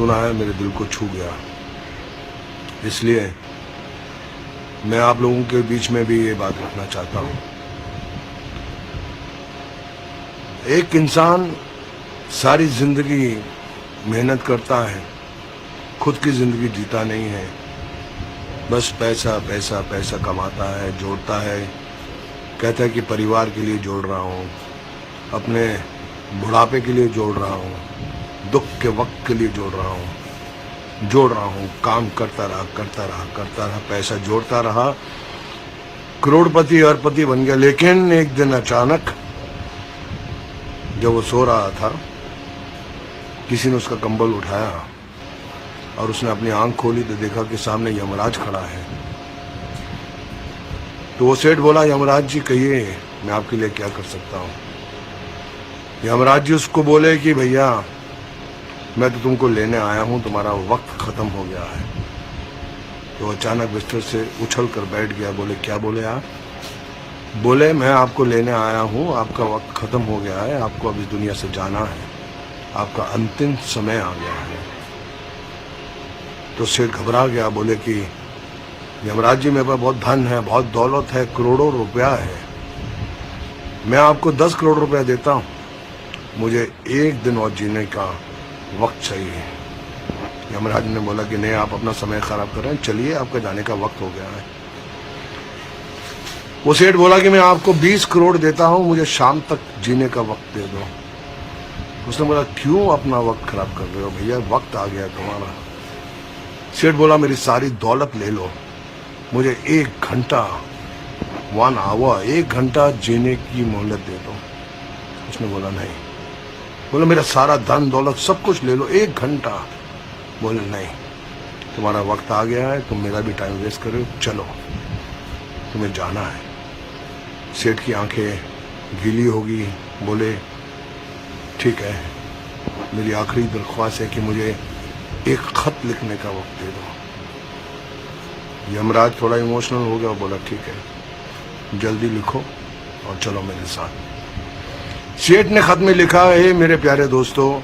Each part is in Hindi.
सुना है मेरे दिल को छू गया, इसलिए मैं आप लोगों के बीच में भी ये बात रखना चाहता हूँ। एक इंसान सारी जिंदगी मेहनत करता है, खुद की जिंदगी जीता नहीं है, बस पैसा पैसा पैसा कमाता है, जोड़ता है, कहता है कि परिवार के लिए जोड़ रहा हूँ, अपने बुढ़ापे के लिए जोड़ रहा हूँ, दुख के वक्त के लिए जोड़ रहा हूँ, काम करता रहा, पैसा जोड़ता रहा, करोड़पति अरबपति बन गया। लेकिन एक दिन अचानक जब वो सो रहा था, किसी ने उसका कंबल उठाया और उसने अपनी आंख खोली तो देखा कि सामने यमराज खड़ा है। तो वो सेठ बोला, यमराज जी कहिए मैं आपके लिए क्या कर सकता हूँ। यमराज जी उसको बोले कि भैया मैं तो तुमको लेने आया हूँ, तुम्हारा वक्त खत्म हो गया है। तो अचानक बिस्तर से उछल कर बैठ गया। बोले क्या बोले आप? बोले मैं आपको लेने आया हूँ, आपका वक्त खत्म हो गया है, आपको अब इस दुनिया से जाना है, आपका अंतिम समय आ गया है। तो सेठ घबरा गया, बोले कि यमराज जी मेरे पास बहुत धन है, बहुत दौलत है, करोड़ों रुपया है, मैं आपको 10 करोड़ रुपया देता हूँ, मुझे एक दिन और जीने का वक्त चाहिए। यमराज ने बोला कि नहीं, आप अपना समय खराब कर रहे हैं, चलिए आपका जाने का वक्त हो गया है। वो सेठ बोला कि मैं आपको 20 करोड़ देता हूं, मुझे शाम तक जीने का वक्त दे दो। उसने बोला क्यों अपना वक्त खराब कर रहे हो भैया, वक्त आ गया तुम्हारा। सेठ बोला मेरी सारी दौलत ले लो, मुझे 1 घंटा 1 आवर 1 घंटा जीने की मोहलत दे दो। उसने बोला नहीं। बोले मेरा सारा धन दौलत सब कुछ ले लो, 1 घंटा। बोले नहीं, तुम्हारा वक्त आ गया है, तुम मेरा भी टाइम वेस्ट कर रहे हो, चलो तुम्हें जाना है। सेठ की आंखें गीली होगी। बोले ठीक है, मेरी आखिरी दरख्वास्त है कि मुझे एक खत लिखने का वक्त दे दो। यमराज थोड़ा इमोशनल हो गया, बोला ठीक है, जल्दी लिखो और चलो मेरे साथ। सेठ ने खत में लिखा है, मेरे प्यारे दोस्तों,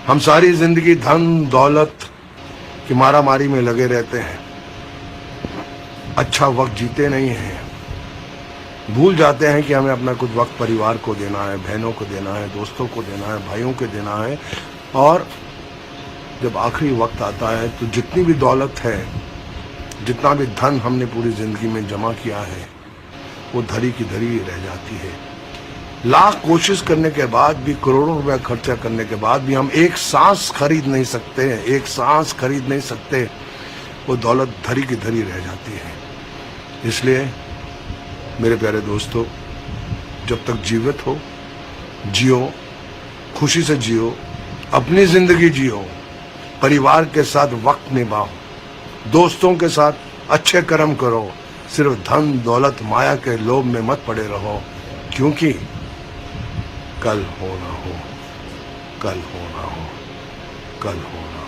हम सारी जिंदगी धन दौलत की मारामारी में लगे रहते हैं, अच्छा वक्त जीते नहीं हैं, भूल जाते हैं कि हमें अपना कुछ वक्त परिवार को देना है, बहनों को देना है, दोस्तों को देना है, भाइयों को देना है। और जब आखिरी वक्त आता है तो जितनी भी दौलत है, जितना भी धन हमने पूरी जिंदगी में जमा किया है, वो धरी की धरी ही रह जाती है। लाख कोशिश करने के बाद भी, करोड़ों रुपया खर्चा करने के बाद भी हम एक सांस खरीद नहीं सकते, एक सांस खरीद नहीं सकते, वो दौलत धरी की धरी रह जाती है। इसलिए मेरे प्यारे दोस्तों, जब तक जीवित हो जियो, खुशी से जियो, अपनी जिंदगी जियो, परिवार के साथ वक्त निभाओ, दोस्तों के साथ अच्छे कर्म करो, सिर्फ धन दौलत माया के लोभ में मत पड़े रहो, क्योंकि कल होना हो, कल होना हो, कल होना हो।